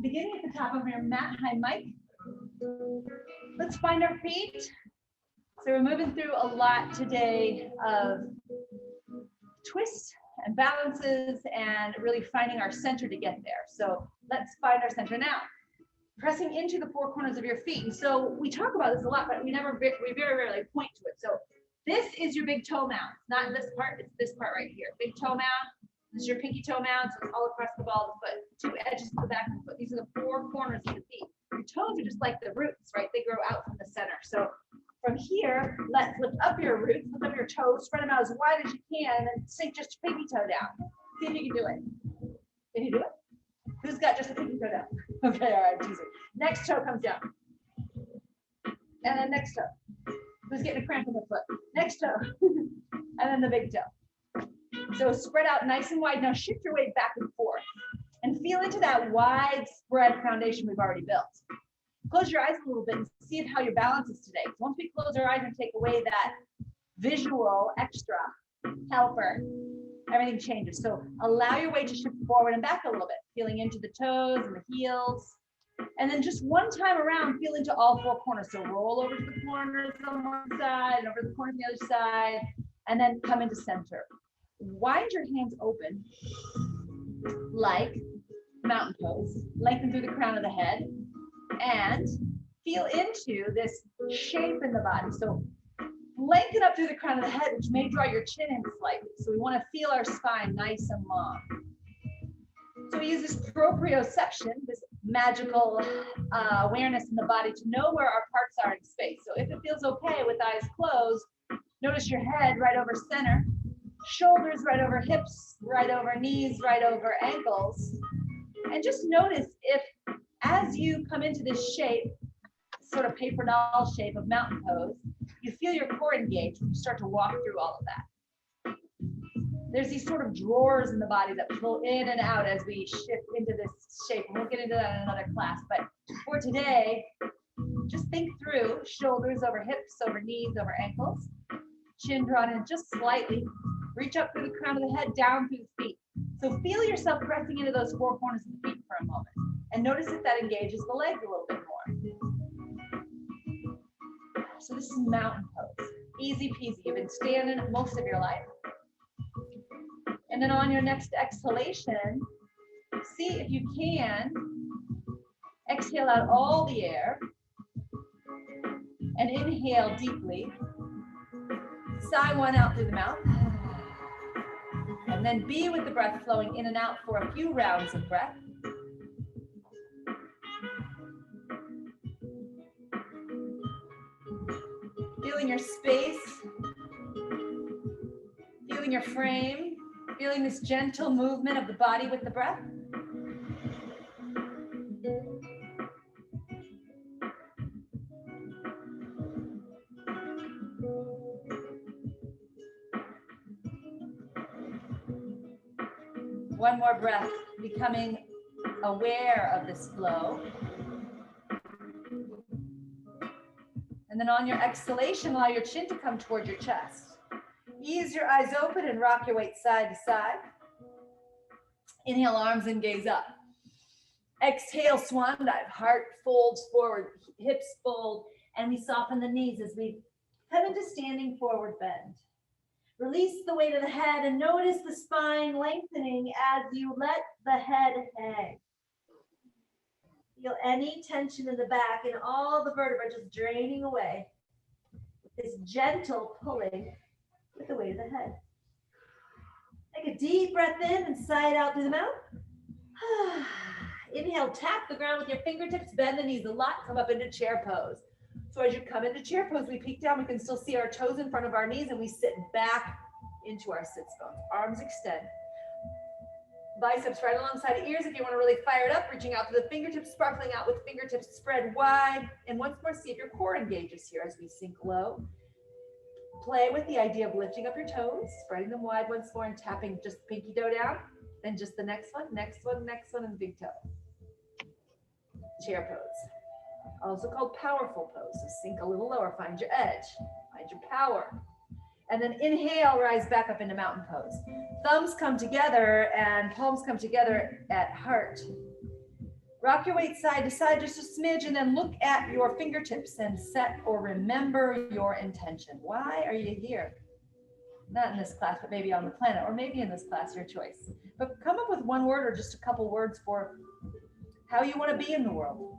Beginning at the top of your mat, high mic. Let's find our feet. So we're moving through a lot today of twists and balances and really finding our center to get there. So let's find our center now. Pressing into the four corners of your feet. And so we talk about this a lot, but we very rarely point to it. So this is your big toe mound, not this part, it's this part right here. Big toe mound. This is your pinky toe mound, so it's all across the ball of the foot. Two edges to the back of the foot. These are the four corners of the feet. Your toes are just like the roots, right? They grow out from the center. So from here, let's lift up your roots, lift up your toes, spread them out as wide as you can, and sink just your pinky toe down. See if you can do it. Can you do it? Who's got just a pinky toe down? Okay, all right, easy. Next toe comes down. And then next toe. Who's getting a cramp in the foot? Next toe. And then the big toe. So spread out nice and wide. Now shift your weight back and forth and feel into that widespread foundation we've already built. Close your eyes a little bit and see how your balance is today. Once we close our eyes and take away that visual extra helper, everything changes. So allow your weight to shift forward and back a little bit, feeling into the toes and the heels. And then just one time around, feel into all four corners. So roll over to the corners on one side and over to the corners on the other side, and then come into center. Wind your hands open like mountain pose. Lengthen through the crown of the head and feel into this shape in the body. So lengthen up through the crown of the head, which may draw your chin in slightly. So we want to feel our spine nice and long. So we use this proprioception, this magical awareness in the body to know where our parts are in space. So if it feels okay with eyes closed, notice your head right over center, shoulders right over hips, right over knees, right over ankles. And just notice if, as you come into this shape, sort of paper doll shape of mountain pose, you feel your core engaged when you start to walk through all of that. There's these sort of drawers in the body that pull in and out as we shift into this shape. And we'll get into that in another class. But for today, just think through shoulders over hips, over knees, over ankles. Chin drawn in just slightly. Reach up through the crown of the head, down through the feet. So feel yourself pressing into those four corners of the feet for a moment. And notice if that engages the legs a little bit more. So this is mountain pose. Easy peasy. You've been standing most of your life. And then on your next exhalation, see if you can exhale out all the air and inhale deeply. Sigh one out through the mouth. And then be with the breath flowing in and out for a few rounds of breath. Feeling your space, feeling your frame, feeling this gentle movement of the body with the breath. One more breath, becoming aware of this flow. And then on your exhalation, allow your chin to come toward your chest. Ease your eyes open and rock your weight side to side. Inhale, arms and gaze up. Exhale, swan dive. Heart folds forward, hips fold, and we soften the knees as we come into standing forward bend. Release the weight of the head and notice the spine lengthening as you let the head hang. Feel any tension in the back and all the vertebrae just draining away. This gentle pulling with the weight of the head. Take a deep breath in and sigh it out through the mouth. Inhale, tap the ground with your fingertips, bend the knees a lot, come up into chair pose. So as you come into chair pose, we peek down, we can still see our toes in front of our knees and we sit back into our sits bones. Arms extend. Biceps right alongside the ears if you want to really fire it up, reaching out to the fingertips, sparkling out with fingertips spread wide. And once more, see if your core engages here as we sink low. Play with the idea of lifting up your toes, spreading them wide once more and tapping just the pinky toe down. Then just the next one, and big toe. Chair pose. Also called powerful pose. So sink a little lower, find your edge, find your power. And then inhale, rise back up into mountain pose. Thumbs come together and palms come together at heart. Rock your weight side to side just a smidge, and then look at your fingertips and set or remember your intention. Why are you here? Not in this class, but maybe on the planet, or maybe in this class, your choice. But come up with one word or just a couple words for how you want to be in the world,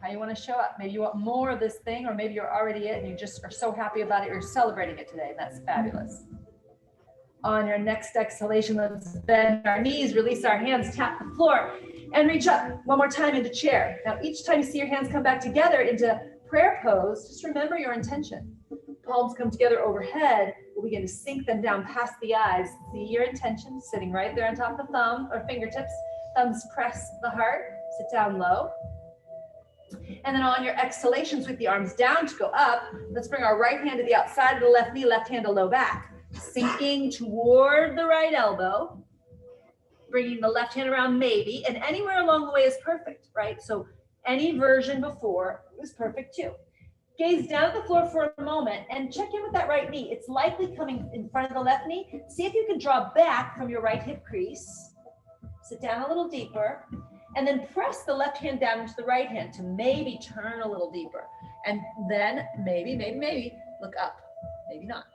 how you want to show up. Maybe you want more of this thing, or maybe you're already it and you just are so happy about it, you're celebrating it today, and that's fabulous. On your next exhalation, let's bend our knees, release our hands, tap the floor, and reach up one more time into chair. Now, each time you see your hands come back together into prayer pose, just remember your intention. Palms come together overhead. We'll begin to sink them down past the eyes. See your intention sitting right there on top of the thumb or fingertips. Thumbs press the heart, sit down low. And then on your exhalation, sweep the arms down to go up. Let's bring our right hand to the outside of the left knee, left hand to low back. Sinking toward the right elbow. Bringing the left hand around maybe, and anywhere along the way is perfect, right? So any version before is perfect too. Gaze down at the floor for a moment and check in with that right knee. It's likely coming in front of the left knee. See if you can draw back from your right hip crease. Sit down a little deeper, and then press the left hand down into the right hand to maybe turn a little deeper. And then maybe, look up, maybe not.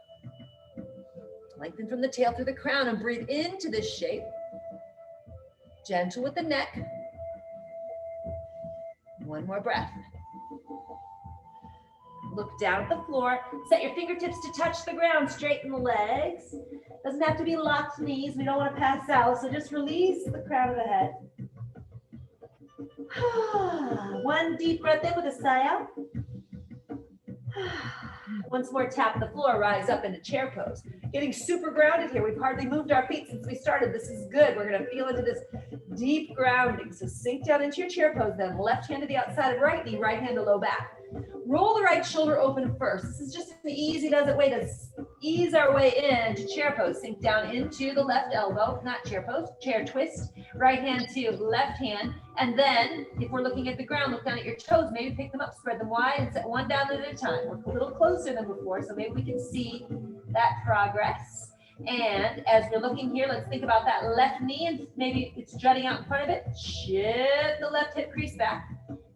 Lengthen from the tail through the crown and breathe into this shape. Gentle with the neck. One more breath. Look down at the floor. Set your fingertips to touch the ground. Straighten the legs. Doesn't have to be locked knees. We don't want to pass out. So just release the crown of the head. One deep breath in with a sigh out. Once more, tap the floor, rise up into chair pose. Getting super grounded here. We've hardly moved our feet since we started. This is good. We're going to feel into this deep grounding. So sink down into your chair pose then. Left hand to the outside of right knee, right hand to low back. Roll the right shoulder open first. This is just an easy does it way to ease our way into chair pose. Sink down into the left elbow, not chair pose, chair twist. Right hand to left hand. And then if we're looking at the ground, look down at your toes. Maybe pick them up, spread them wide, and set one down at a time. Work a little closer than before, so maybe we can see that progress. And as we're looking here, let's think about that left knee, and maybe it's jutting out in front of it. Shift the left hip crease back.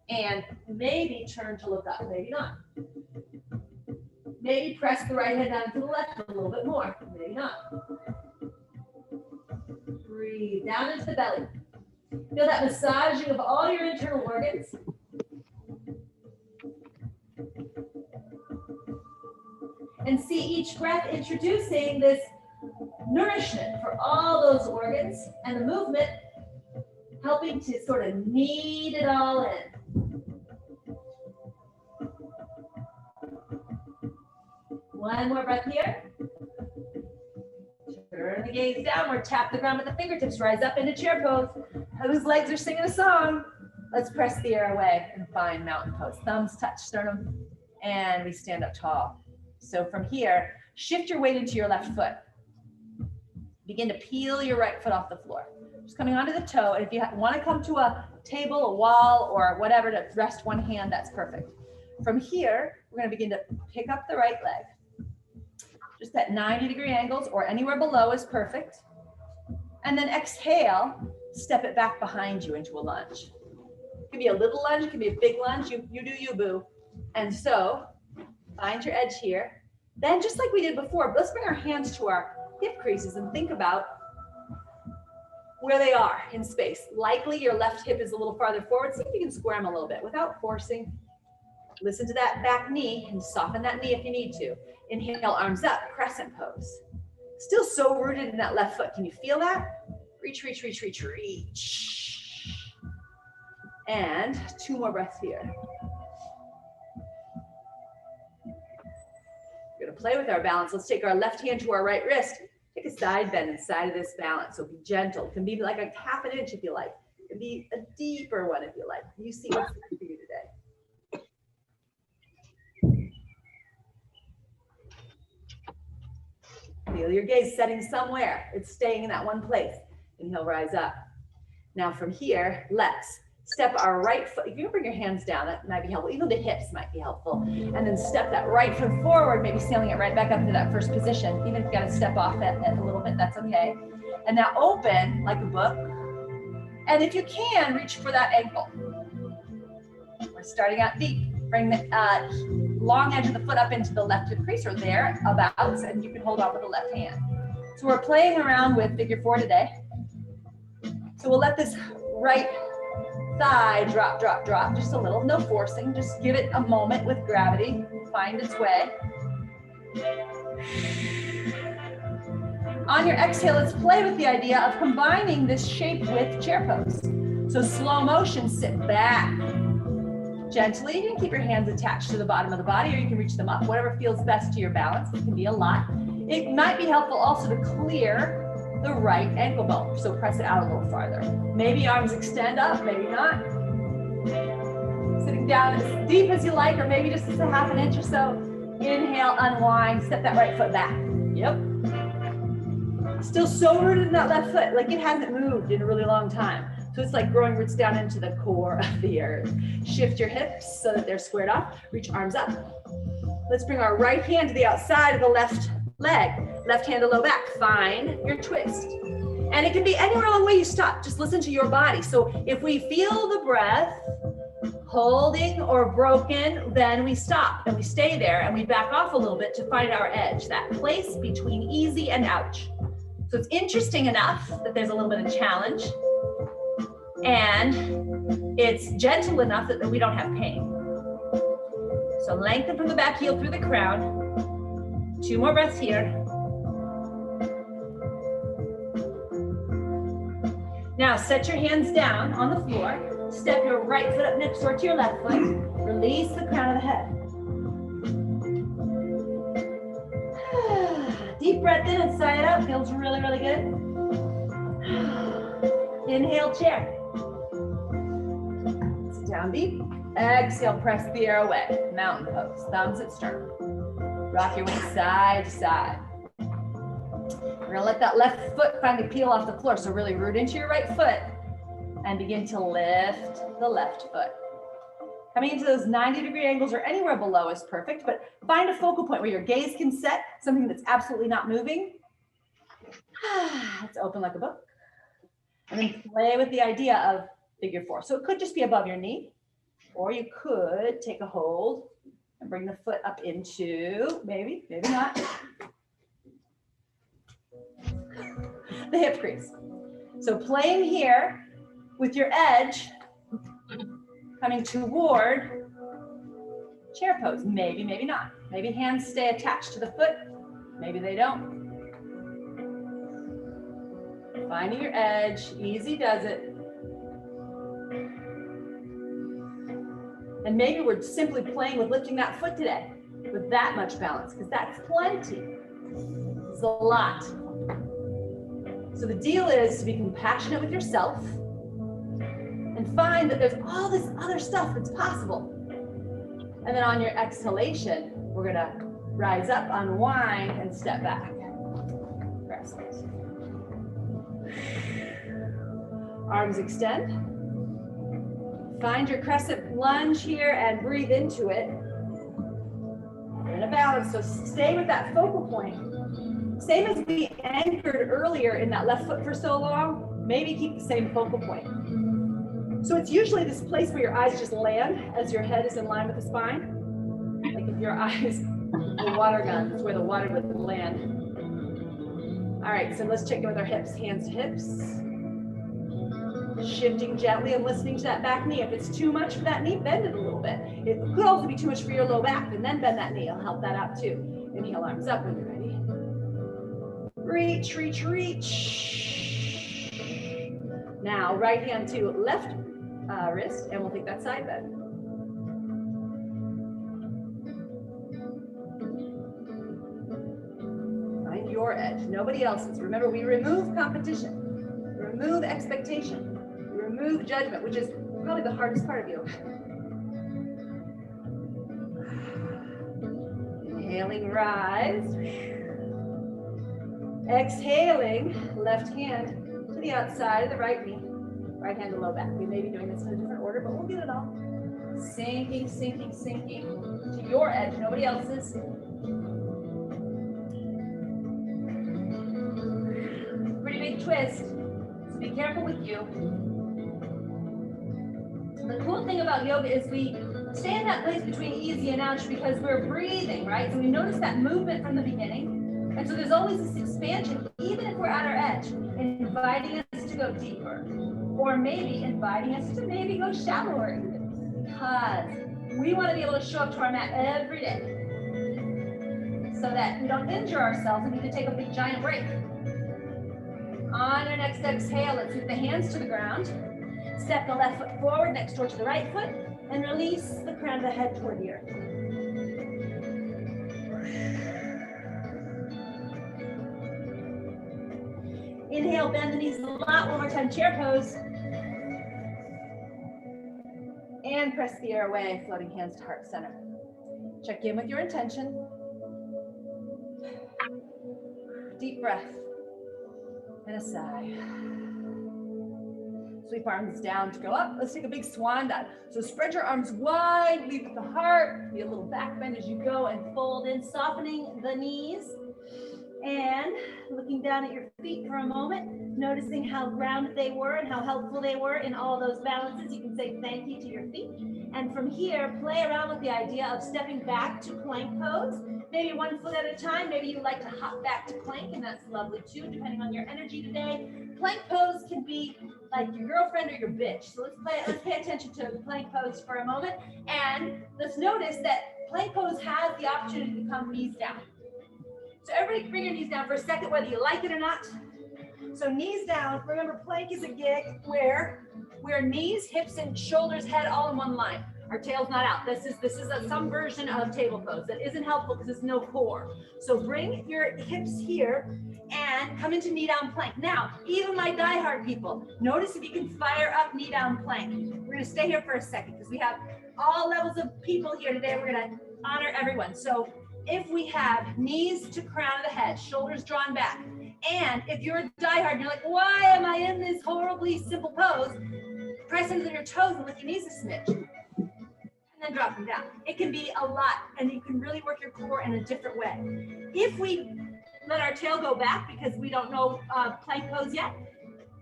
And maybe turn to look up, maybe not. Maybe press the right hand down to the left a little bit more, maybe not. Breathe down into the belly. Feel that massaging of all your internal organs. And see each breath introducing this nourishment for all those organs, and the movement helping to sort of knead it all in. One more breath here. Turn the gaze downward, tap the ground with the fingertips, rise up into chair pose. Whose legs are singing a song? Let's press the air away and find mountain pose. Thumbs touch sternum, and we stand up tall. So from here, shift your weight into your left foot. Begin to peel your right foot off the floor. Just coming onto the toe, and if you want to come to a table, a wall, or whatever to rest one hand, that's perfect. From here, we're going to begin to pick up the right leg. Just at 90-degree angles or anywhere below is perfect. And then exhale, step it back behind you into a lunge. It can be a little lunge, it can be a big lunge. You do you, boo. And so find your edge here. Then just like we did before, let's bring our hands to our hip creases and think about where they are in space. Likely your left hip is a little farther forward. See if you can square them a little bit without forcing. Listen to that back knee and soften that knee if you need to. Inhale, arms up, crescent pose. Still so rooted in that left foot. Can you feel that? Reach, reach, reach, reach, reach. And 2 more breaths here. We're gonna play with our balance. Let's take our left hand to our right wrist. Take a side bend inside of this balance. So be gentle. It can be like a half an inch if you like. It can be a deeper one if you like. You see what's good for you today. Feel your gaze setting somewhere. It's staying in that one place. Inhale, rise up. Now from here, let's step our right foot. If you bring your hands down, that might be helpful. Even the hips might be helpful. And then step that right foot forward, maybe sailing it right back up into that first position. Even if you got to step off it a little bit, that's okay. And now open like a book. And if you can, reach for that ankle. We're starting out deep. Bring the long edge of the foot up into the left hip crease or thereabouts, and you can hold on with the left hand. So we're playing around with figure 4 today. So we'll let this right thigh drop, drop, drop, just a little, no forcing, just give it a moment with gravity, find its way. On your exhale, let's play with the idea of combining this shape with chair pose. So slow motion, sit back. Gently, you can keep your hands attached to the bottom of the body or you can reach them up, whatever feels best to your balance. It can be a lot. It might be helpful also to clear the right ankle bone, so press it out a little farther. Maybe arms extend up, maybe not. Sitting down as deep as you like, or maybe just a half an inch or so. Inhale, unwind, step that right foot back. Yep. Still so rooted in that left foot, like it hasn't moved in a really long time. So it's like growing roots down into the core of the earth. Shift your hips so that they're squared off. Reach arms up. Let's bring our right hand to the outside of the left leg. Left hand to low back. Find your twist. And it can be anywhere along the way you stop. Just listen to your body. So if we feel the breath holding or broken, then we stop and we stay there and we back off a little bit to find our edge, that place between easy and ouch. So it's interesting enough that there's a little bit of challenge and it's gentle enough that we don't have pain. So lengthen from the back heel through the crown. 2 more breaths here. Now set your hands down on the floor. Step your right foot up next door to your left foot. Release the crown of the head. Deep breath in and sigh it out. Feels really, really good. Inhale, chair. Sit down deep. Exhale, press the air away. Mountain pose. Thumbs at sternum. Rock your wings side to side. We're gonna let that left foot finally peel off the floor. So really root into your right foot and begin to lift the left foot. Coming into those 90-degree angles or anywhere below is perfect, but find a focal point where your gaze can set, something that's absolutely not moving. Let's open like a book. And then play with the idea of figure 4. So it could just be above your knee, or you could take a hold and bring the foot up into, maybe not, the hip crease. So playing here with your edge coming toward chair pose. Maybe, maybe not. Maybe hands stay attached to the foot. Maybe they don't. Finding your edge, easy does it. And maybe we're simply playing with lifting that foot today with that much balance, because that's plenty. It's a lot. So the deal is to be compassionate with yourself and find that there's all this other stuff that's possible. And then on your exhalation, we're gonna rise up, unwind, and step back. Crescent. Arms extend. Find your crescent lunge here and breathe into it. You're in a balance, so stay with that focal point. Same as we anchored earlier in that left foot for so long, maybe keep the same focal point. So it's usually this place where your eyes just land as your head is in line with the spine. Like if your eyes were water guns, it's where the water would land. All right, so let's check in with our hips, hands to hips. Shifting gently and listening to that back knee. If it's too much for that knee, bend it a little bit. It could also be too much for your low back, and then bend that knee. It'll help that out too. Inhale, arms up when you're ready. Reach, reach, reach. Now, right hand to left wrist, and we'll take that side bend. Find your edge, nobody else's. Remember, we remove competition, remove expectation, remove judgment, which is probably the hardest part of yoga. Inhaling, rise. Exhaling, left hand to the outside of the right knee, right hand to low back. We may be doing this in a different order, but we'll get it all. Sinking, sinking, sinking to your edge, nobody else's. Pretty big twist, so be careful with you. The cool thing about yoga is we stay in that place between easy and ouch because we're breathing, right? So we notice that movement from the beginning. And so there's always this expansion, even if we're at our edge, inviting us to go deeper. Or maybe inviting us to maybe go shallower even. Because we want to be able to show up to our mat every day so that we don't injure ourselves and need to take a big giant break. On your next exhale, let's move the hands to the ground. Step the left foot forward, next door to the right foot, and release the crown of the head toward the earth. Inhale, bend the knees a lot. One more time, chair pose. And press the air away, floating hands to heart center. Check in with your intention. Deep breath. And a sigh. Sweep arms down to go up. Let's take a big swan dive. So spread your arms wide, lead with the heart. Be a little back bend as you go and fold in, softening the knees. And looking down at your feet for a moment, noticing how grounded they were and how helpful they were in all those balances. You can say thank you to your feet. And from here, play around with the idea of stepping back to plank pose. Maybe one foot at a time. Maybe you like to hop back to plank, and that's lovely too, depending on your energy today. Plank pose can be like your girlfriend or your bitch. So let's pay attention to plank pose for a moment. And let's notice that plank pose has the opportunity to come knees down. So everybody bring your knees down for a second, whether you like it or not. So knees down. Remember, plank is a gig where we're knees, hips, and shoulders, head all in one line. Our tail's not out. This is some version of table pose that isn't helpful because there's no core. So bring your hips here and come into knee down plank. Now, even my diehard people, notice if you can fire up knee down plank. We're gonna stay here for a second because we have all levels of people here today. We're gonna honor everyone. So if we have knees to crown of the head, shoulders drawn back, and if you're a diehard, you're like, why am I in this horribly simple pose? Press into your toes and lift your knees a smidge. And then drop them down. It can be a lot, and you can really work your core in a different way. If we let our tail go back because we don't know plank pose yet,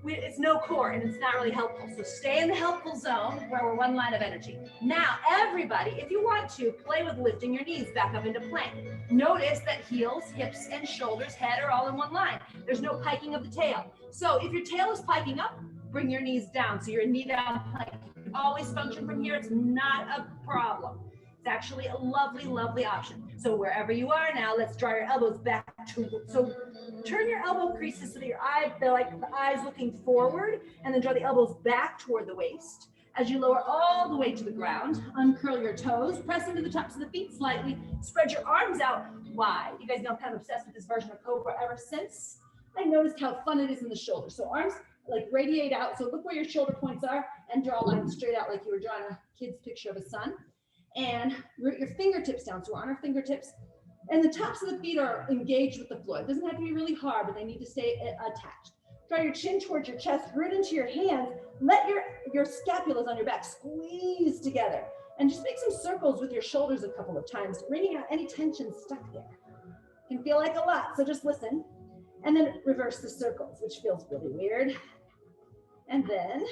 it's no core and it's not really helpful. So stay in the helpful zone where we're one line of energy. Now, everybody, if you want to, play with lifting your knees back up into plank. Notice that heels, hips, and shoulders, head are all in one line. There's no piking of the tail. So if your tail is piking up, bring your knees down. So you're knee down plank. You can always function from here. It's not a problem. It's actually a lovely, lovely option. So wherever you are now, let's draw your elbows back to, so turn your elbow creases so that they're like the eyes looking forward, and then draw the elbows back toward the waist. As you lower all the way to the ground, uncurl your toes, press into the tops of the feet slightly, spread your arms out wide. You guys know I'm kind of obsessed with this version of Cobra ever since I noticed how fun it is in the shoulders. So arms like radiate out. So look where your shoulder points are and draw a line straight out like you were drawing a kid's picture of a sun. And root your fingertips down. So we're on our fingertips. And the tops of the feet are engaged with the floor. It doesn't have to be really hard, but they need to stay attached. Draw your chin towards your chest, root into your hands. Let your scapulas on your back squeeze together. And just make some circles with your shoulders a couple of times, bringing out any tension stuck there. It can feel like a lot, so just listen. And then reverse the circles, which feels really weird. And then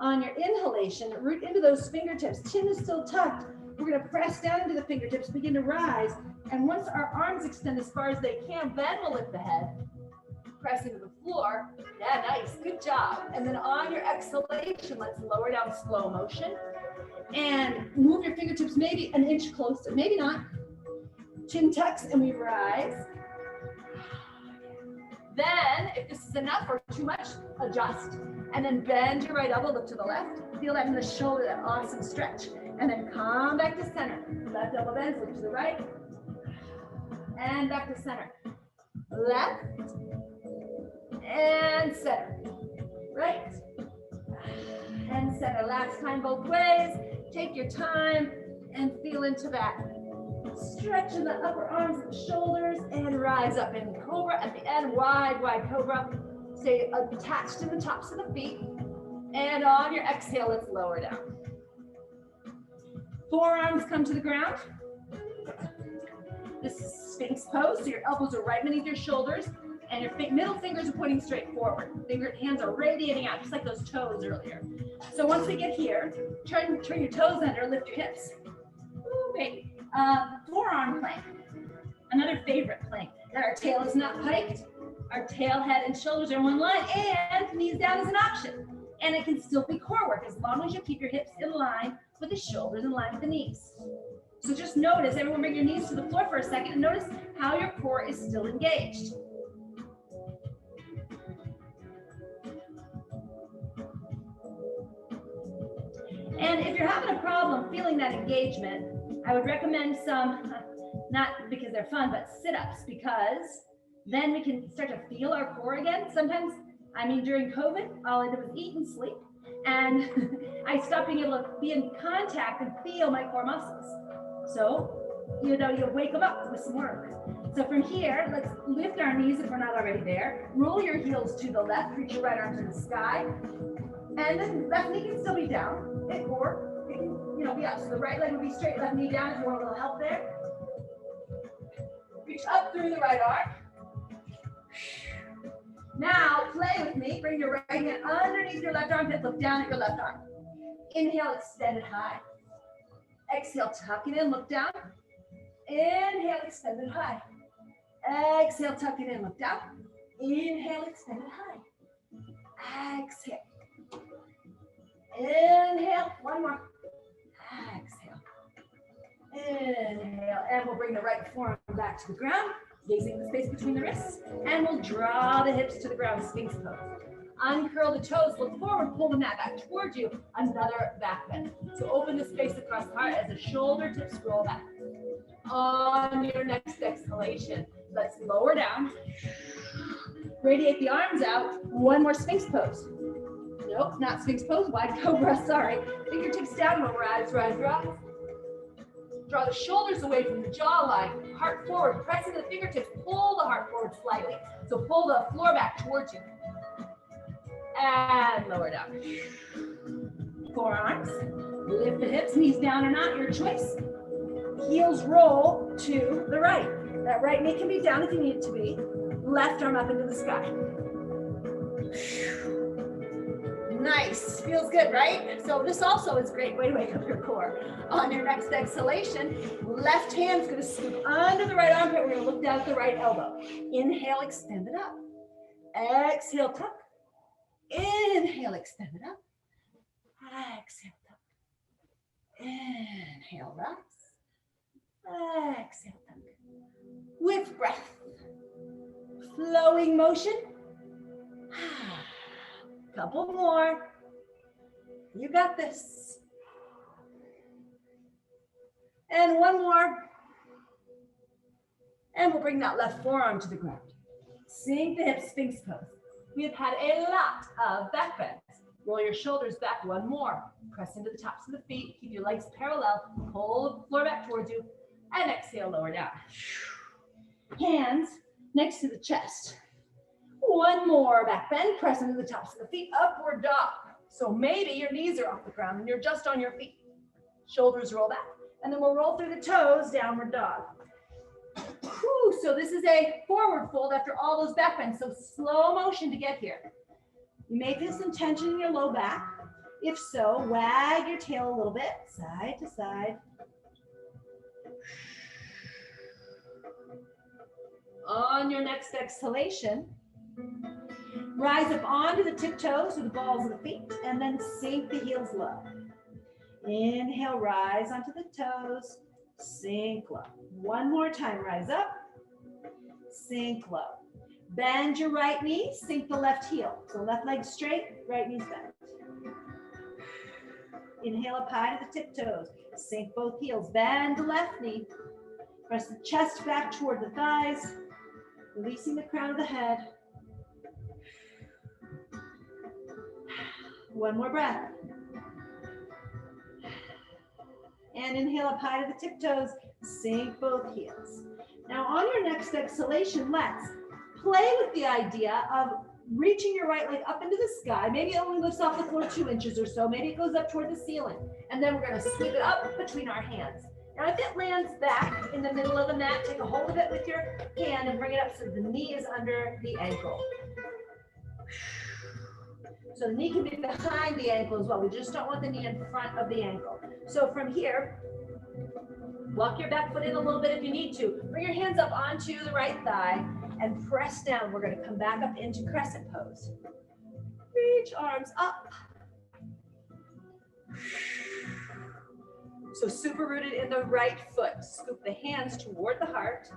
on your inhalation, root into those fingertips. Chin is still tucked. We're going to press down into the fingertips, begin to rise. And once our arms extend as far as they can, then we'll lift the head. Press into the floor. Yeah, nice. Good job. And then on your exhalation, let's lower down slow motion. And move your fingertips maybe an inch closer. Maybe not. Chin tucks and we rise. Then, if this is enough or too much, adjust. And then bend your right elbow, look to the left. Feel that in the shoulder, that awesome stretch. And then come back to center. Left elbow bends, look to the right. And back to center. Left. And center. Right. And center. Last time both ways. Take your time and feel into that. Stretch in the upper arms and shoulders and rise up in Cobra at the end, wide, wide Cobra. Stay attached to the tops of the feet. And on your exhale, let's lower down. Forearms come to the ground. This is Sphinx pose, so your elbows are right beneath your shoulders And your middle fingers are pointing straight forward. Hands are radiating out, just like those toes earlier. So once we get here, turn your toes under, lift your hips. Ooh, baby. Forearm plank. Another favorite plank. That our tail is not piked. Our tail, head, and shoulders are in one line, and knees down is an option. And it can still be core work as long as you keep your hips in line with the shoulders, in line with the knees. So just notice, everyone bring your knees to the floor for a second and notice how your core is still engaged. And if you're having a problem feeling that engagement, I would recommend some, not because they're fun, but sit-ups, because then we can start to feel our core again. Sometimes, during COVID, all I did was eat and sleep, and I stopped being able to be in contact and feel my core muscles. So, you wake them up with some work. So from here, let's lift our knees if we're not already there. Roll your heels to the left, reach your right arm to the sky. And then left knee can still be down, or it can, be up. So the right leg would be straight, left knee down if you want a little help there. Reach up through the right arm. Now play with me. Bring your right hand underneath your left armpit. Look down at your left arm. Inhale, extend it high. Exhale, tuck it in, look down. Inhale, extend it high. Exhale, tuck it in, look down. Inhale, extend it high. Exhale. Inhale, one more. Exhale. Inhale, and we'll bring the right forearm back to the ground, gazing the space between the wrists, and we'll draw the hips to the ground, Sphinx pose. Uncurl the toes, look forward, pull the mat back towards you, another back bend. So open the space across the heart as the shoulder tips roll back. On your next exhalation, let's lower down. Radiate the arms out, one more Sphinx pose. Nope, not Sphinx pose, wide cobra, sorry. Fingertips down, lower eyes, rise, rise. Draw the shoulders away from the jawline, heart forward, press into the fingertips, pull the heart forward slightly. So pull the floor back towards you. And lower down. Forearms, lift the hips, knees down or not, your choice. Heels roll to the right. That right knee can be down if you need it to be. Left arm up into the sky. Nice, feels good, right? So this also is a great way to wake up your core. On your next exhalation, left hand's gonna scoop under the right armpit. We're gonna look down at the right elbow. Inhale, extend it up. Exhale, tuck. Inhale, extend it up. Exhale, tuck. Inhale, rise. Exhale, tuck. With breath. Flowing motion. Couple more. You got this. And one more. And we'll bring that left forearm to the ground. Sink the hips, Sphinx pose. We have had a lot of back bends. Roll your shoulders back, one more. Press into the tops of the feet, keep your legs parallel, pull the floor back towards you, and exhale, lower down. Hands next to the chest. One more back bend, press into the tops of the feet, upward dog. So maybe your knees are off the ground and you're just on your feet. Shoulders roll back, and then we'll roll through the toes, downward dog. Whew, so this is a forward fold after all those back bends, so slow motion to get here. You may feel some tension in your low back. If so, wag your tail a little bit, side to side. On your next exhalation, rise up onto the tiptoes or the balls of the feet, and then sink the heels low. Inhale, rise onto the toes, sink low. One more time, rise up, sink low. Bend your right knee, sink the left heel. So left leg straight, right knee's bent. Inhale up high to the tiptoes, sink both heels, bend the left knee. Press the chest back toward the thighs, releasing the crown of the head. One more breath. And inhale up high to the tiptoes, sink both heels. Now on your next exhalation, let's play with the idea of reaching your right leg up into the sky. Maybe it only lifts off the floor 2 inches or so. Maybe it goes up toward the ceiling. And then we're going to sweep it up between our hands. Now if it lands back in the middle of the mat, take a hold of it with your hand and bring it up so the knee is under the ankle. So the knee can be behind the ankle as well. We just don't want the knee in front of the ankle. So from here, walk your back foot in a little bit if you need to. Bring your hands up onto the right thigh and press down. We're going to come back up into crescent pose. Reach arms up. So super rooted in the right foot. Scoop the hands toward the heart.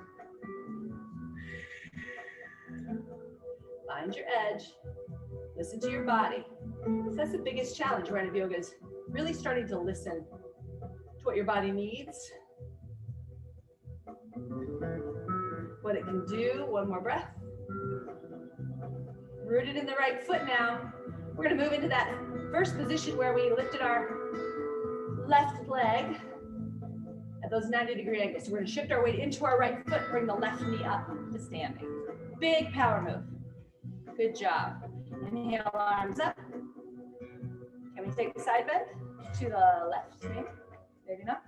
Find your edge. Listen to your body. So that's the biggest challenge right of yoga, is really starting to listen to what your body needs, what it can do. One more breath. Rooted in the right foot now. We're going to move into that first position where we lifted our left leg at those 90-degree angles. So we're going to shift our weight into our right foot, bring the left knee up to standing. Big power move. Good job. Inhale, arms up. Can we take the side bend to the left? Maybe not.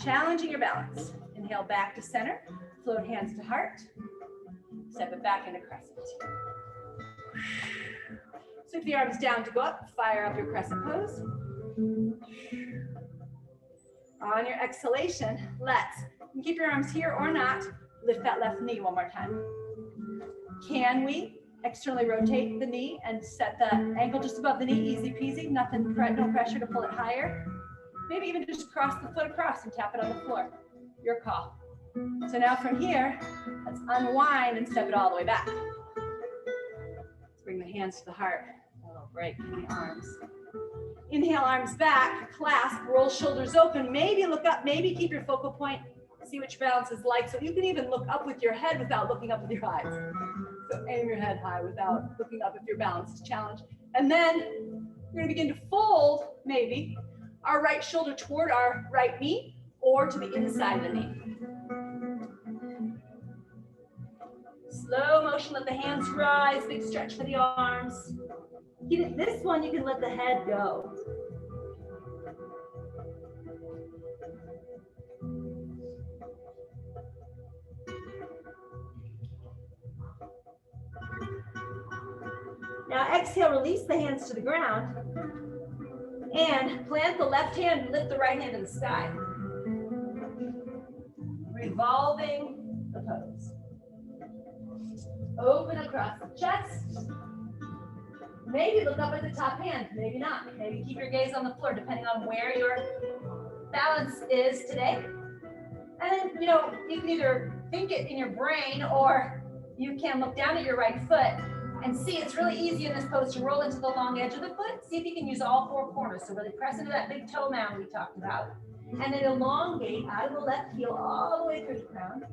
Challenging your balance. Inhale back to center. Float hands to heart. Step it back into crescent. Sweep the arms down to go up. Fire up your crescent pose. On your exhalation, let's, you can keep your arms here or not, lift that left knee one more time. Can we externally rotate the knee and set the ankle just above the knee? Easy peasy, nothing, no pressure to pull it higher. Maybe even just cross the foot across and tap it on the floor. Your call. So now from here, let's unwind and step it all the way back. Let's bring the hands to the heart. A little break in the arms. Inhale, arms back, clasp, roll shoulders open. Maybe look up, maybe keep your focal point. See what your balance is like. So you can even look up with your head without looking up with your eyes. So aim your head high without looking up if your balance is challenged. And then we're going to begin to fold, maybe, our right shoulder toward our right knee or to the inside of the knee. Slow motion, let the hands rise, big stretch for the arms. This one, you can let the head go. Now exhale, release the hands to the ground and plant the left hand and lift the right hand to the sky. Revolving the pose. Open across the chest. Maybe look up at the top hand, maybe not. Maybe keep your gaze on the floor depending on where your balance is today. And then, you can either think it in your brain or you can look down at your right foot and see it's really easy in this pose to roll into the long edge of the foot. See if you can use all four corners. So really press into that big toe mound we talked about. And then elongate out of the left heel all the way through the crown.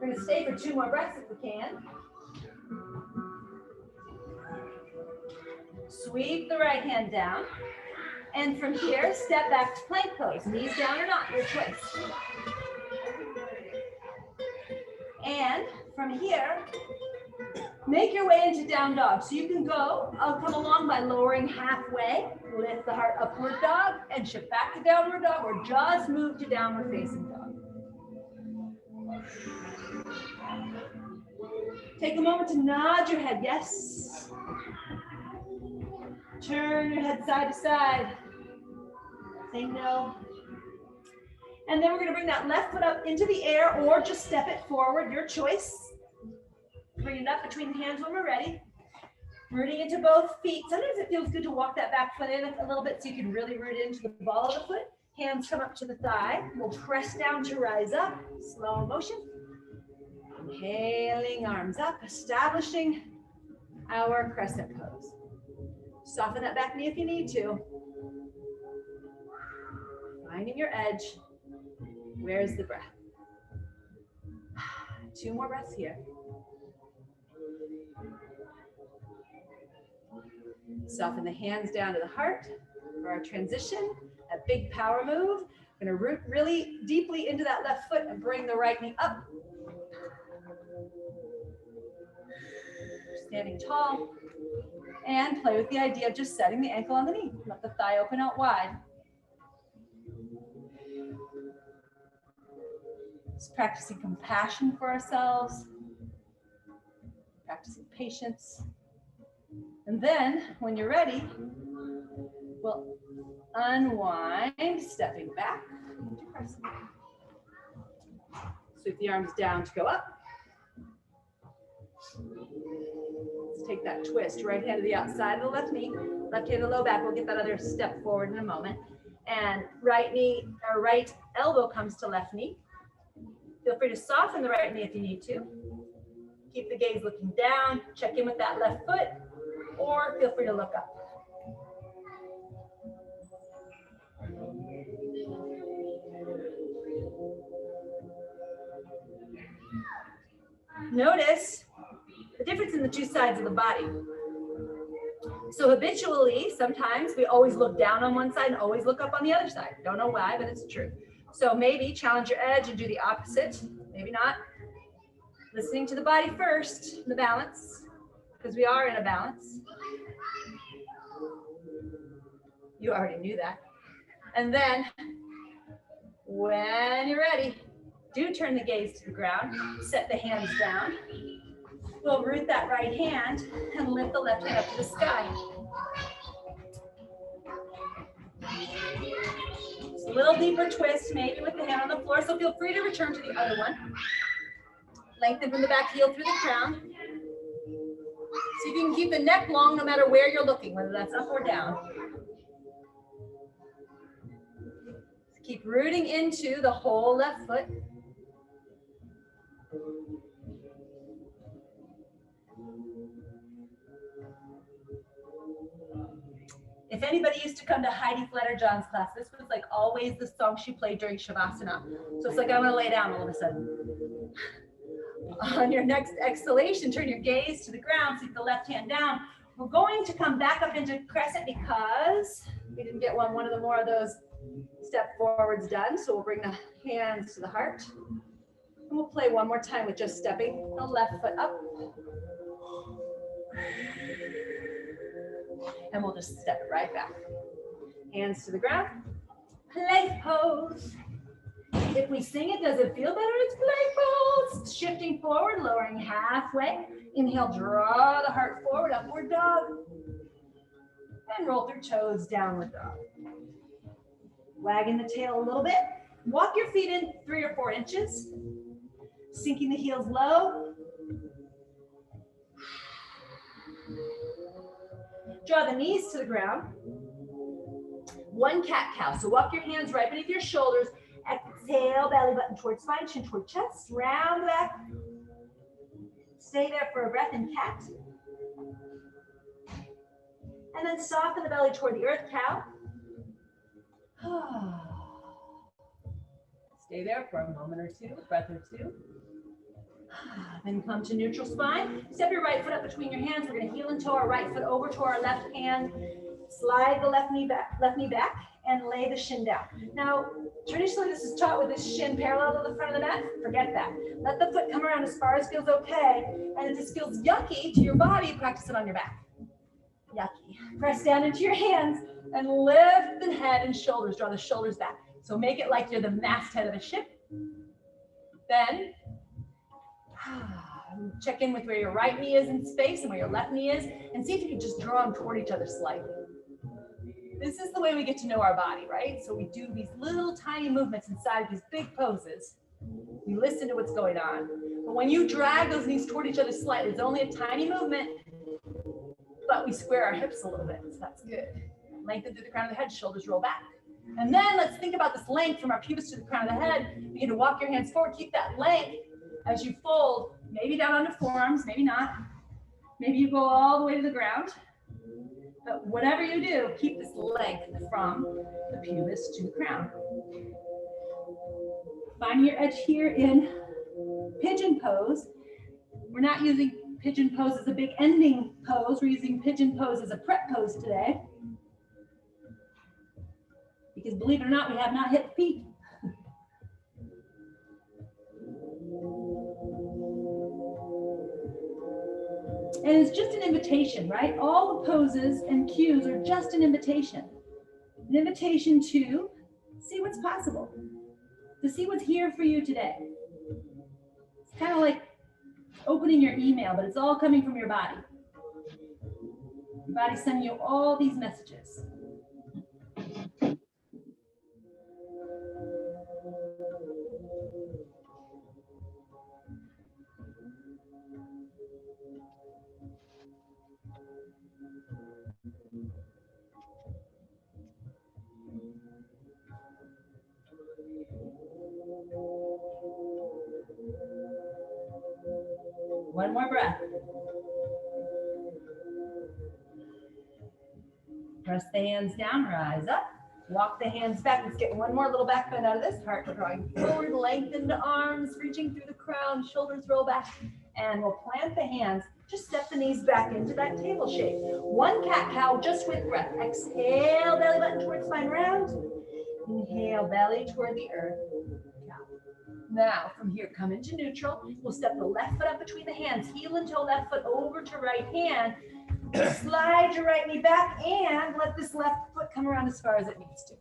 We're going to stay for 2 more breaths if we can. Sweep the right hand down. And from here, step back to plank pose. Knees down or not, your choice. And from here, make your way into down dog. So you can go, come along by lowering halfway, lift the heart, upward dog, and shift back to downward dog, or just move to downward facing dog. Take a moment to nod your head, yes. Turn your head side to side. Say no. And then we're going to bring that left foot up into the air or just step it forward, your choice. Bring it up between the hands when we're ready. Rooting into both feet. Sometimes it feels good to walk that back foot in a little bit so you can really root into the ball of the foot. Hands come up to the thigh. We'll press down to rise up. Slow motion. Inhaling, arms up, establishing our crescent pose. Soften that back knee if you need to. Finding your edge. Where's the breath? 2 more breaths here. Soften the hands down to the heart for our transition. A big power move. Gonna root really deeply into that left foot and bring the right knee up. Standing tall. And play with the idea of just setting the ankle on the knee. Let the thigh open out wide. Just practicing compassion for ourselves. Practicing patience. And then, when you're ready, we'll unwind, stepping back. Sweep the arms down to go up. Let's take that twist. Right hand to the outside of the left knee. Left hand to the low back. We'll get that other step forward in a moment. And right knee, or right elbow comes to left knee. Feel free to soften the right knee if you need to. Keep the gaze looking down. Check in with that left foot. Or feel free to look up. Notice the difference in the two sides of the body. So habitually, sometimes we always look down on one side and always look up on the other side. Don't know why, but it's true. So maybe challenge your edge and do the opposite. Maybe not. Listening to the body first, the balance, because we are in a balance. You already knew that. And then, when you're ready, do turn the gaze to the ground. Set the hands down. We'll root that right hand and lift the left hand up to the sky. Just a little deeper twist, maybe with the hand on the floor, so feel free to return to the other one. Lengthen from the back heel through the crown. See if you can keep the neck long no matter where you're looking, whether that's up or down. Keep rooting into the whole left foot. If anybody used to come to Heidi Fletcher-John's class, this was like always the song she played during Shavasana. So it's like I'm gonna lay down all of a sudden. On your next exhalation, turn your gaze to the ground, sweep the left hand down. We're going to come back up into crescent because we didn't get one of the more of those step forwards done. So we'll bring the hands to the heart. And we'll play one more time with just stepping the left foot up. And we'll just step it right back. Hands to the ground. Plank pose. If we sing it, does it feel better? It's plank pose. Shifting forward, lowering halfway. Inhale, draw the heart forward, upward dog. And roll through toes, downward dog. Wagging the tail a little bit. Walk your feet in 3 or 4 inches. Sinking the heels low. Draw the knees to the ground. One cat-cow. So walk your hands right beneath your shoulders. Exhale, belly button towards spine, chin toward chest. Round the back. Stay there for a breath in cat. And then soften the belly toward the earth, cow. Stay there for a moment or two, a breath or two. Then come to neutral spine. Step your right foot up between your hands. We're going to heel and toe our right foot over to our left hand. Slide the left knee back and lay the shin down. Now, traditionally this is taught with this shin parallel to the front of the mat. Forget that. Let the foot come around as far as feels okay. And if this feels yucky to your body, practice it on your back. Yucky. Press down into your hands and lift the head and shoulders. Draw the shoulders back. So make it like you're the masthead of a ship. Then check in with where your right knee is in space and where your left knee is, and see if you can just draw them toward each other slightly. This is the way we get to know our body, right? So we do these little tiny movements inside of these big poses. We listen to what's going on. But when you drag those knees toward each other slightly, it's only a tiny movement, but we square our hips a little bit, so that's good. Lengthen through the crown of the head, shoulders roll back. And then let's think about this length from our pubis to the crown of the head. Begin to walk your hands forward, keep that length as you fold, maybe down onto forearms, maybe not. Maybe you go all the way to the ground. But whatever you do, keep this length from the pubis to the crown. Finding your edge here in pigeon pose. We're not using pigeon pose as a big ending pose. We're using pigeon pose as a prep pose today. Because believe it or not, we have not hit the peak. And it's just an invitation, right? All the poses and cues are just an invitation. An invitation to see what's possible, to see what's here for you today. It's kind of like opening your email, but it's all coming from your body. Your body's sending you all these messages. One more breath. Press the hands down, rise up. Walk the hands back. Let's get one more little back bend out of this. Heart drawing forward, lengthen the arms, reaching through the crown, shoulders roll back. And we'll plant the hands. Just step the knees back into that table shape. One cat-cow just with breath. Exhale, belly button towards spine round. Inhale, belly toward the earth. Now, from here, come into neutral. We'll step the left foot up between the hands, heel and toe, left foot over to right hand. Slide your right knee back and let this left foot come around as far as it needs to.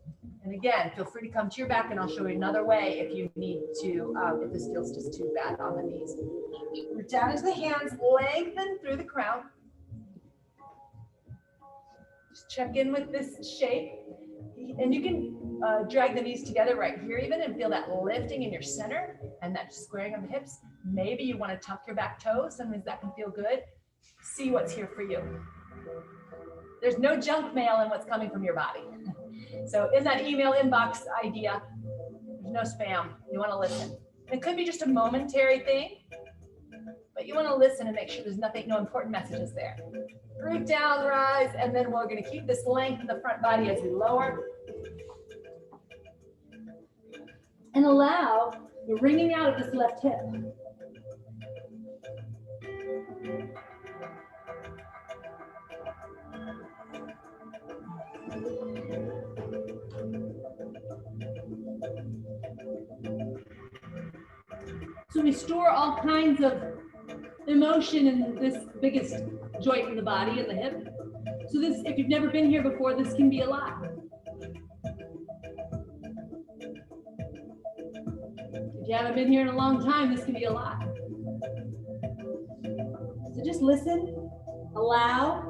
And again, feel free to come to your back and I'll show you another way if you need to, if this feels just too bad on the knees. Root down into the hands, lengthen through the crown. Just check in with this shape. And you can drag the knees together right here even and feel that lifting in your center and that squaring of the hips. Maybe you want to tuck your back toes. Sometimes that can feel good. See what's here for you. There's no junk mail in what's coming from your body. So in that email inbox idea, there's no spam. You want to listen. It could be just a momentary thing, but you want to listen and make sure there's nothing, no important messages there. Root down, rise, and then we're going to keep this length in the front body as we lower. And allow the wringing out of this left hip. So we store all kinds of emotion in this biggest joint in the body, in the hip. So this, if you've never been here before, this can be a lot. If you haven't been here in a long time, this can be a lot. So just listen, allow.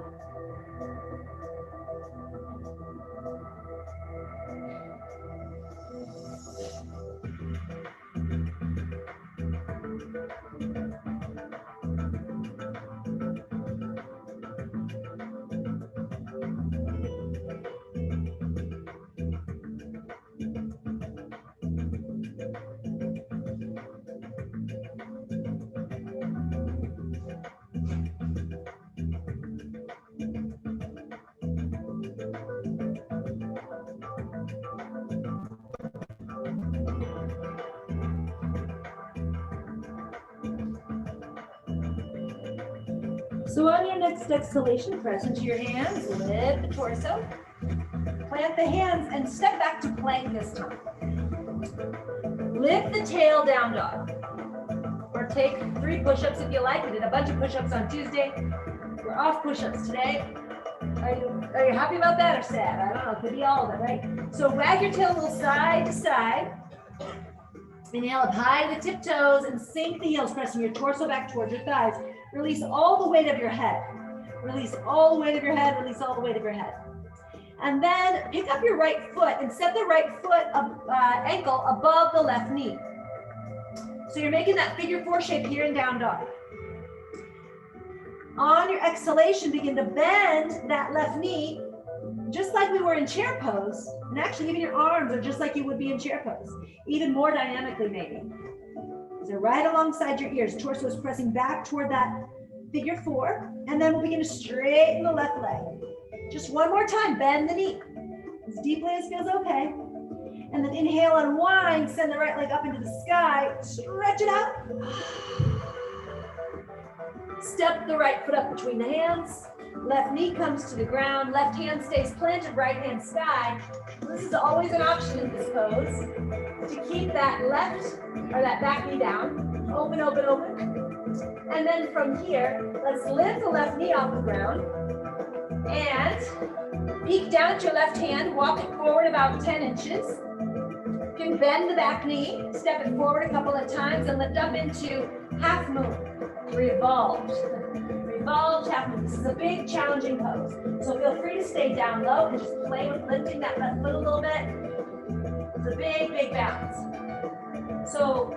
So on your next exhalation, press into your hands, lift the torso, plant the hands and step back to plank this time. Lift the tail, down dog. Or take 3 push-ups if you like. We did a bunch of push-ups on Tuesday. We're off push-ups today. Are you happy about that or sad? I don't know, it could be all of it, right? So wag your tail a little side to side. Inhale up high to the tiptoes and sink the heels, pressing your torso back towards your thighs. Release all the weight of your head. Release all the weight of your head, release all the weight of your head. And then pick up your right foot and set the right foot ankle above the left knee. So you're making that figure 4 shape here in down dog. On your exhalation, begin to bend that left knee just like we were in chair pose. And actually even your arms are just like you would be in chair pose. Even more dynamically maybe. So right alongside your ears, torso is pressing back toward that figure 4. And then we'll begin to straighten the left leg. Just one more time, bend the knee. As deeply as feels okay. And then inhale, unwind, send the right leg up into the sky. Stretch it out. Step the right foot up between the hands. Left knee comes to the ground. Left hand stays planted, right hand sky. This is always an option in this pose to keep that left or that back knee down. Open, open, open. And then from here, let's lift the left knee off the ground and peek down to your left hand, walk it forward about 10 inches. You can bend the back knee, step it forward a couple of times and lift up into half moon, revolved. Revolved half moon. This is a big challenging pose. So feel free to stay down low and just play with lifting that left foot a little bit. It's a big, big bounce. So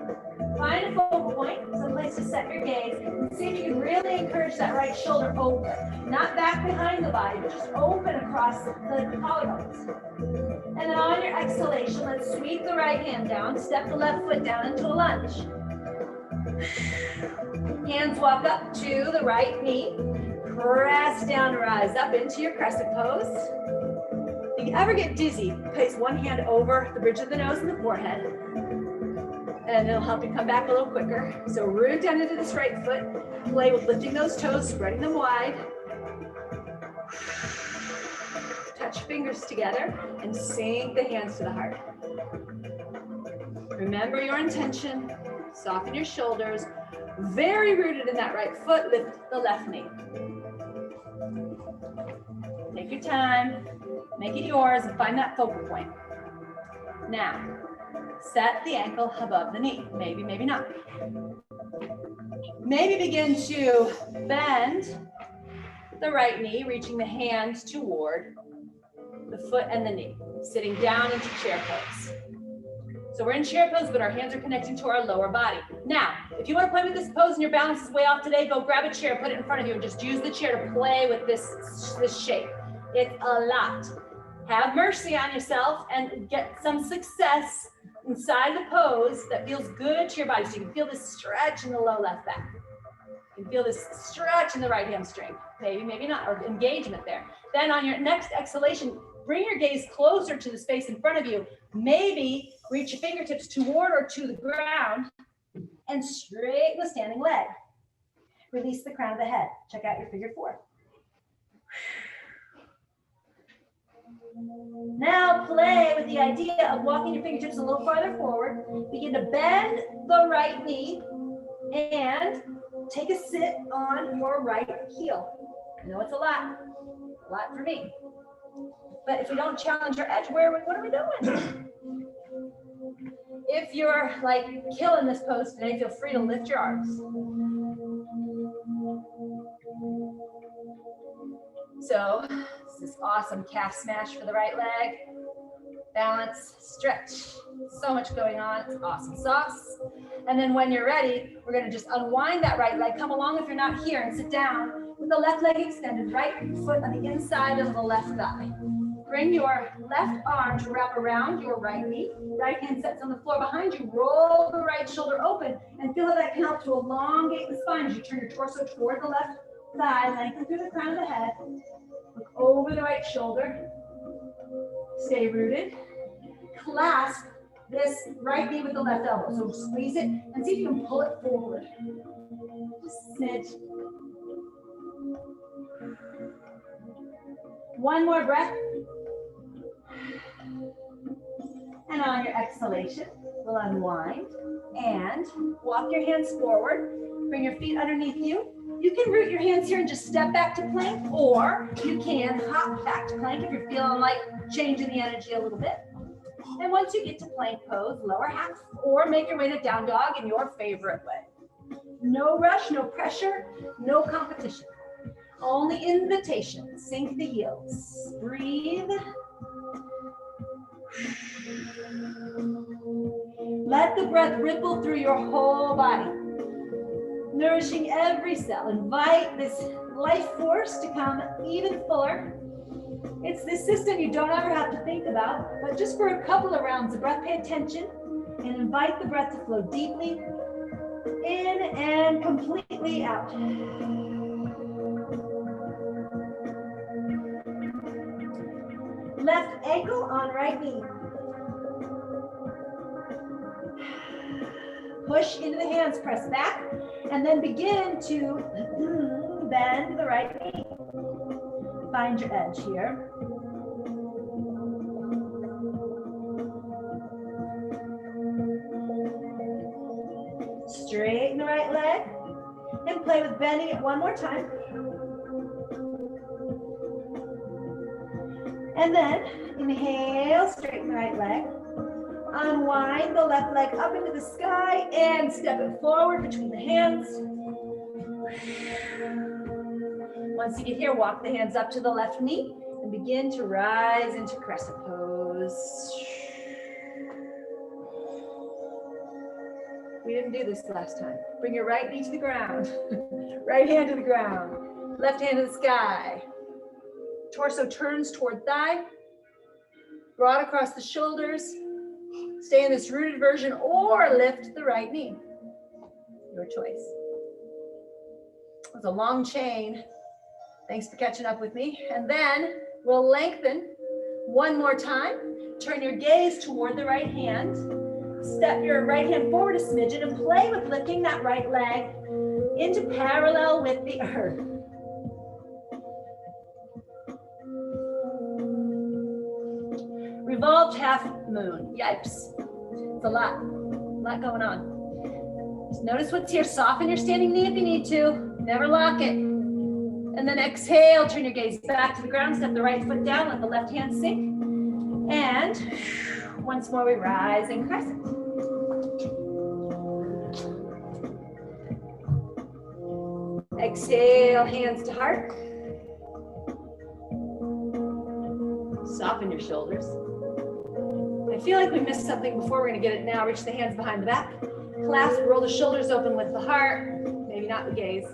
find a focal point, someplace to set your gaze, and see if you can really encourage that right shoulder open. Not back behind the body, but just open across the collarbones. And then on your exhalation, let's sweep the right hand down, step the left foot down into a lunge. Hands walk up to the right knee, press down, rise up into your crescent pose. If you ever get dizzy, place one hand over the bridge of the nose and the forehead, and it'll help you come back a little quicker. So root down into this right foot, play with lifting those toes, spreading them wide. Touch fingers together and sink the hands to the heart. Remember your intention, soften your shoulders, very rooted in that right foot, lift the left knee. Take your time, make it yours, and find that focal point. Now, set the ankle above the knee. Maybe, maybe not. Maybe begin to bend the right knee, reaching the hands toward the foot and the knee, sitting down into chair pose. So we're in chair pose, but our hands are connecting to our lower body. Now, if you want to play with this pose and your balance is way off today, go grab a chair, put it in front of you, and just use the chair to play with this shape. It's a lot. Have mercy on yourself and get some success inside the pose that feels good to your body. So you can feel this stretch in the low left back. You can feel this stretch in the right hamstring. Maybe, maybe not, or engagement there. Then on your next exhalation, bring your gaze closer to the space in front of you. Maybe reach your fingertips toward or to the ground and straighten the standing leg. Release the crown of the head. Check out your figure four. Now play with the idea of walking your fingertips a little farther forward. Begin to bend the right knee and take a sit on your right heel. I know it's a lot for me. But if we don't challenge our edge, what are we doing? If you're like killing this pose today, feel free to lift your arms. So this is awesome calf smash for the right leg. Balance, stretch, so much going on. It's awesome sauce. And then when you're ready, we're gonna just unwind that right leg. Come along if you're not here and sit down with the left leg extended, right foot on the inside of the left thigh. Bring your left arm to wrap around your right knee. Right hand sets on the floor behind you. Roll the right shoulder open and feel how that can help to elongate the spine as you turn your torso toward the left thigh, lengthen through the crown of the head. Look over the right shoulder. Stay rooted. Clasp this right knee with the left elbow. So squeeze it and see if you can pull it forward. Just a smidge. One more breath. And on your exhalation, we'll unwind and walk your hands forward. Bring your feet underneath you. You can root your hands here and just step back to plank, or you can hop back to plank if you're feeling like changing the energy a little bit. And once you get to plank pose, lower half, or make your way to down dog in your favorite way. No rush, no pressure, no competition. Only invitation. Sink the heels. Breathe. Let the breath ripple through your whole body, nourishing every cell. Invite this life force to come even fuller. It's this system you don't ever have to think about, but just for a couple of rounds of breath, pay attention and invite the breath to flow deeply in and completely out. Left ankle on right knee. Push into the hands, press back, and then begin to bend the right knee. Find your edge here. Straighten the right leg. can play with bending it one more time. And then inhale, straighten the right leg. Unwind the left leg up into the sky and step it forward between the hands. Once you get here, walk the hands up to the left knee and begin to rise into crescent pose. We didn't do this last time. Bring your right knee to the ground. Right hand to the ground. Left hand to the sky. Torso turns toward thigh. Broad across the shoulders. Stay in this rooted version or lift the right knee. Your choice. It was a long chain. Thanks for catching up with me. And then we'll lengthen one more time. Turn your gaze toward the right hand. Step your right hand forward a smidgen and play with lifting that right leg into parallel with the earth. Revolved half moon. Yipes. It's a lot going on. Just notice what's here. Soften your standing knee if you need to. Never lock it. And then exhale, turn your gaze back to the ground. Step the right foot down, let the left hand sink. And once more we rise in crescent. Exhale, hands to heart. Soften your shoulders. I feel like we missed something before. We're going to get it now. Reach the hands behind the back. Clasp, roll the shoulders open with the heart. Maybe not the gaze.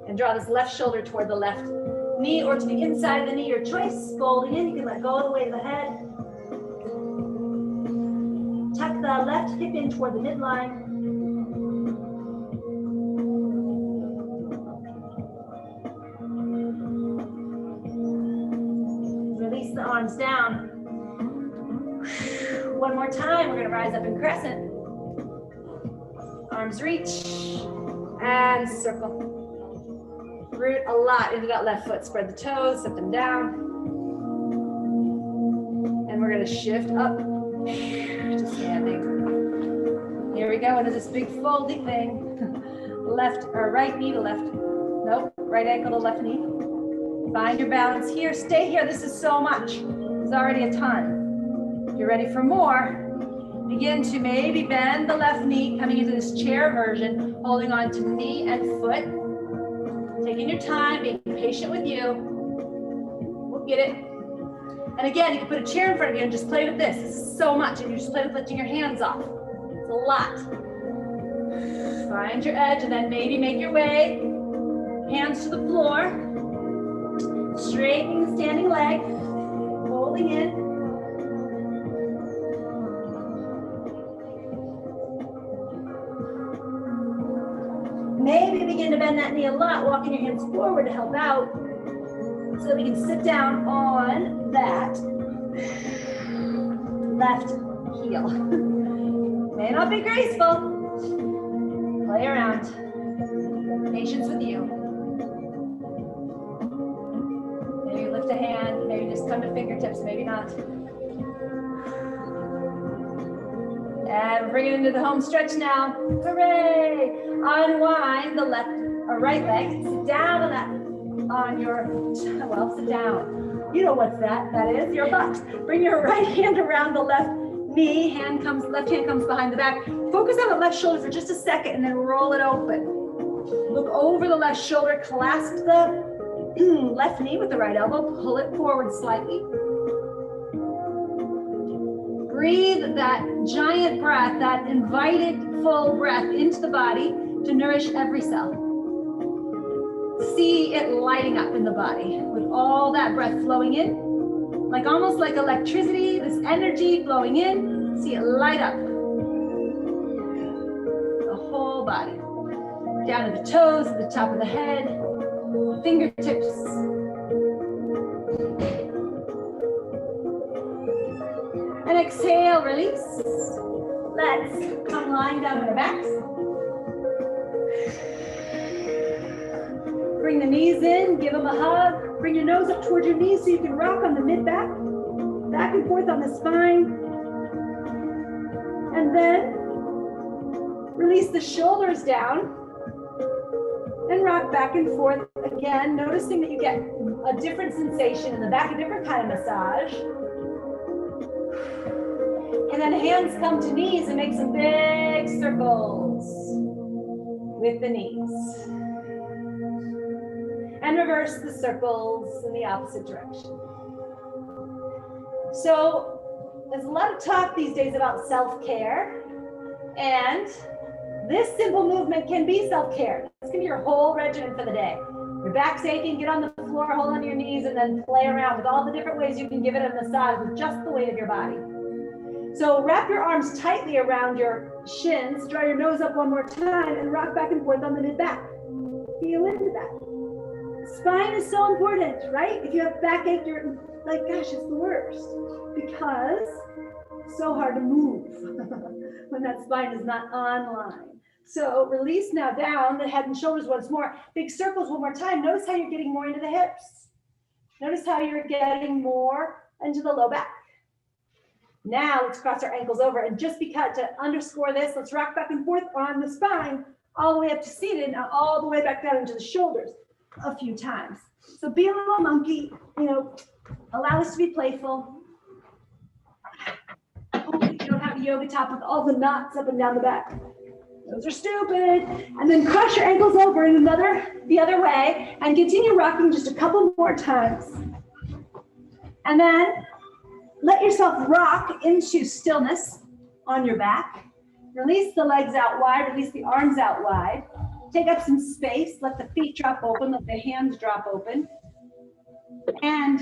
And draw this left shoulder toward the left knee or to the inside of the knee, your choice. Folding in, you can let go all the way to the head. Tuck the left hip in toward the midline. Release the arms down. One more time, we're gonna rise up in crescent. Arms reach and circle. Root a lot into that left foot. Spread the toes, set them down. And we're gonna shift up to standing. Here we go into this big foldy thing. Left or right knee to left. Nope, right ankle to left knee. Find your balance here. Stay here. This is so much. There's already a ton. If you're ready for more, begin to maybe bend the left knee, coming into this chair version, holding on to knee and foot. Taking your time, being patient with you. We'll get it. And again, you can put a chair in front of you and just play with this. This is so much. And you just play with lifting your hands off. It's a lot. Find your edge and then maybe make your way. Hands to the floor. Straightening the standing leg. Holding in. Maybe begin to bend that knee a lot, walking your hands forward to help out. So that we can sit down on that left heel. May not be graceful. Play around. Patience with you. Maybe lift a hand, maybe just come to fingertips, maybe not. And bring it into the home stretch now. Hooray! Unwind the left or right leg. Sit down on that, on your, well, sit down. You know what's that? That is your butt. Bring your right hand around the left knee. Left hand comes behind the back. Focus on the left shoulder for just a second and then roll it open. Look over the left shoulder. Clasp the left knee with the right elbow. Pull it forward slightly. Breathe that giant breath, that invited full breath into the body to nourish every cell. See it lighting up in the body with all that breath flowing in, like almost like electricity, this energy flowing in. See it light up the whole body, down to the toes, to the top of the head, fingertips. And exhale, release. Let's come lying down on our backs. Bring the knees in, give them a hug. Bring your nose up towards your knees so you can rock on the mid-back. Back and forth on the spine. And then release the shoulders down. And rock back and forth again, noticing that you get a different sensation in the back, a different kind of massage. And then hands come to knees and make some big circles with the knees. And reverse the circles in the opposite direction. So there's a lot of talk these days about self-care, and this simple movement can be self-care. This can be your whole regimen for the day. Your back's aching, get on the floor, hold on your knees, and then play around with all the different ways you can give it a massage with just the weight of your body. So wrap your arms tightly around your shins, draw your nose up one more time, and rock back and forth on the mid-back. Feel into that. Spine is so important, right? If you have backache, you're like, gosh, it's the worst, because it's so hard to move when that spine is not online. So release now down the head and shoulders once more. Big circles one more time. Notice how you're getting more into the hips. Notice how you're getting more into the low back. Now let's cross our ankles over, and just because to underscore this, let's rock back and forth on the spine all the way up to seated, and all the way back down into the shoulders a few times. So be a little monkey, allow this to be playful. Hopefully you don't have a yoga top with all the knots up and down the back. Those are stupid. And then cross your ankles over in the other way, and continue rocking just a couple more times. And then let yourself rock into stillness on your back. Release the legs out wide, release the arms out wide. Take up some space, let the feet drop open, let the hands drop open. And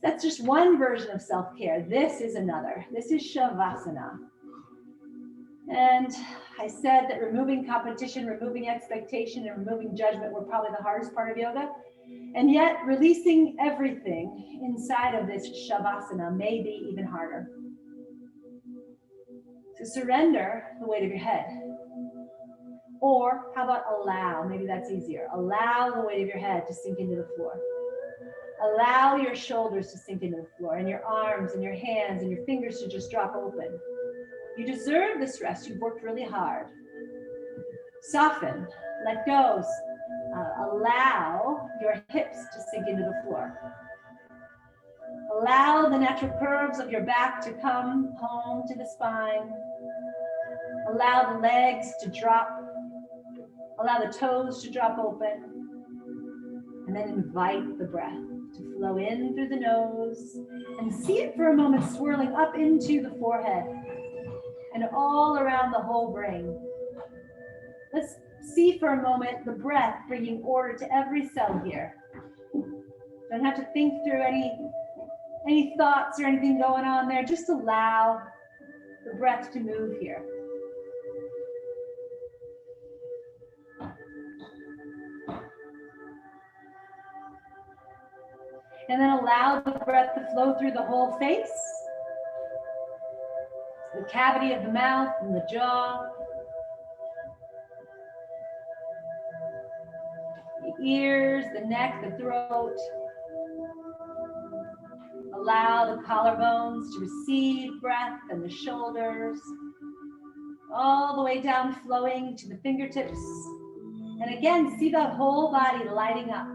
that's just one version of self-care. This is another. This is Shavasana. And I said that removing competition, removing expectation, and removing judgment were probably the hardest part of yoga. And yet releasing everything inside of this Shavasana may be even harder. So surrender the weight of your head. Or how about allow? Maybe that's easier. Allow the weight of your head to sink into the floor. Allow your shoulders to sink into the floor, and your arms and your hands and your fingers to just drop open. You deserve this rest. You've worked really hard. Soften, let go. Allow your hips to sink into the floor. Allow the natural curves of your back to come home to the spine. Allow the legs to drop. Allow the toes to drop open. And then invite the breath to flow in through the nose, and see it for a moment swirling up into the forehead and all around the whole brain. Let's see for a moment the breath bringing order to every cell here. Don't have to think through any thoughts or anything going on there. Just allow the breath to move here. And then allow the breath to flow through the whole face, the cavity of the mouth and the jaw, the ears, the neck, the throat. Allow the collarbones to receive breath, and the shoulders, all the way down, flowing to the fingertips. And again, see the whole body lighting up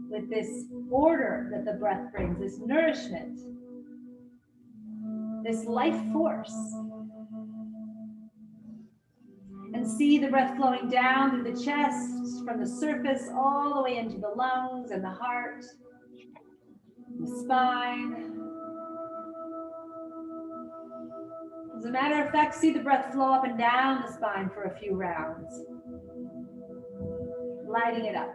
with this order that the breath brings, this nourishment, this life force. And see the breath flowing down through the chest, from the surface all the way into the lungs and the heart, the spine. As a matter of fact, see the breath flow up and down the spine for a few rounds, lighting it up.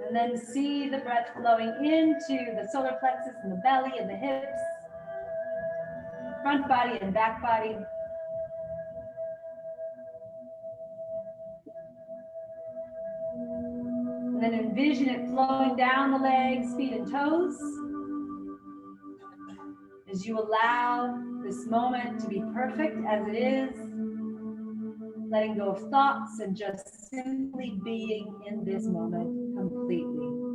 And then see the breath flowing into the solar plexus and the belly and the hips, front body and back body. And then envision it flowing down the legs, feet, and toes as you allow this moment to be perfect as it is, letting go of thoughts and just simply being in this moment completely.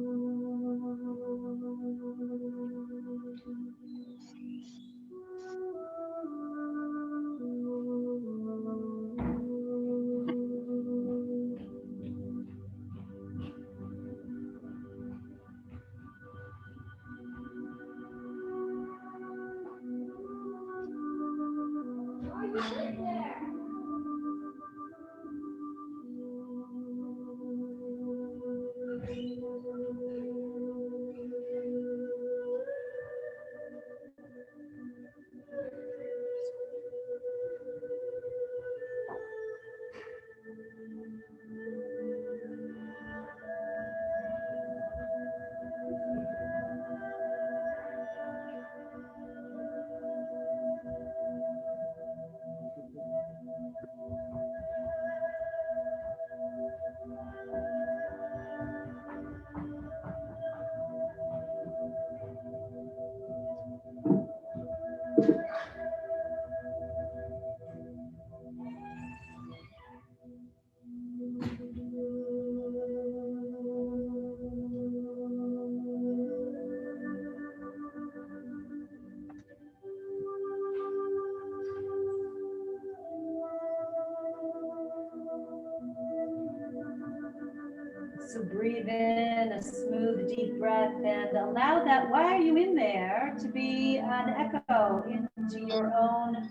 So breathe in a smooth, deep breath and allow that why are you in there to be an echo into your own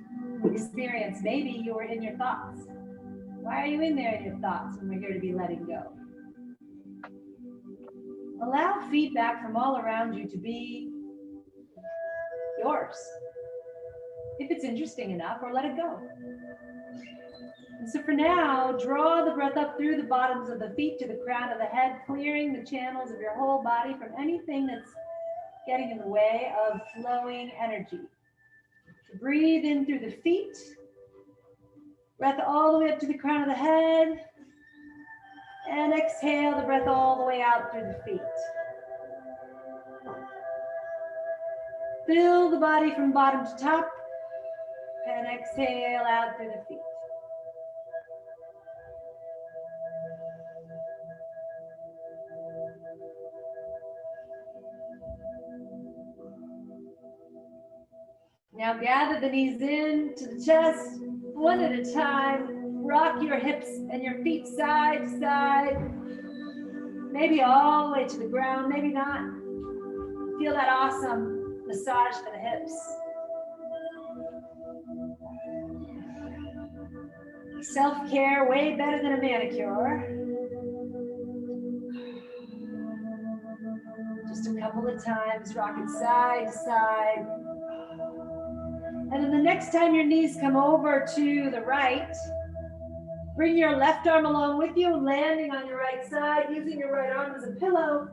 experience. Maybe you were in your thoughts. Why are you in there in your thoughts when we're here to be letting go? Allow feedback from all around you to be yours, if it's interesting enough, or let it go. And so for now, draw the breath up through the bottoms of the feet to the crown of the head, clearing the channels of your whole body from anything that's getting in the way of flowing energy. So breathe in through the feet, breath all the way up to the crown of the head, and exhale the breath all the way out through the feet. Fill the body from bottom to top, and exhale out through the feet. Now gather the knees in to the chest, one at a time. Rock your hips and your feet side to side. Maybe all the way to the ground, maybe not. Feel that awesome massage for the hips. Self-care, way better than a manicure. Just a couple of times, rock it side to side. And then the next time your knees come over to the right, bring your left arm along with you, landing on your right side, using your right arm as a pillow.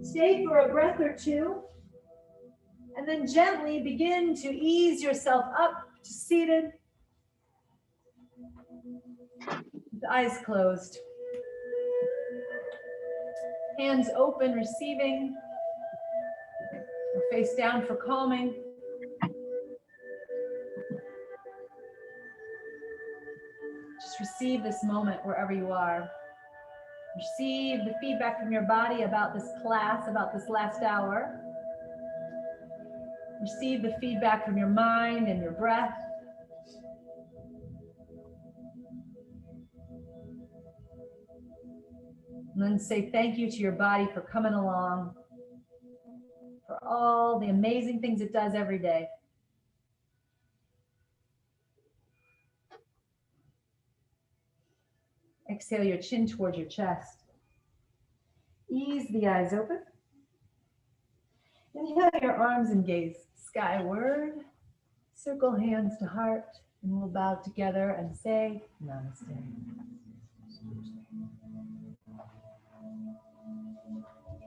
Stay for a breath or two, and then gently begin to ease yourself up to seated. With eyes closed. Hands open, receiving. Or face down for calming. Just receive this moment wherever you are. Receive the feedback from your body about this class, about this last hour. Receive the feedback from your mind and your breath. And then say thank you to your body for coming along, for all the amazing things it does every day. Exhale your chin towards your chest. Ease the eyes open. Inhale your arms and gaze skyward. Circle hands to heart, and we'll bow together and say namaste.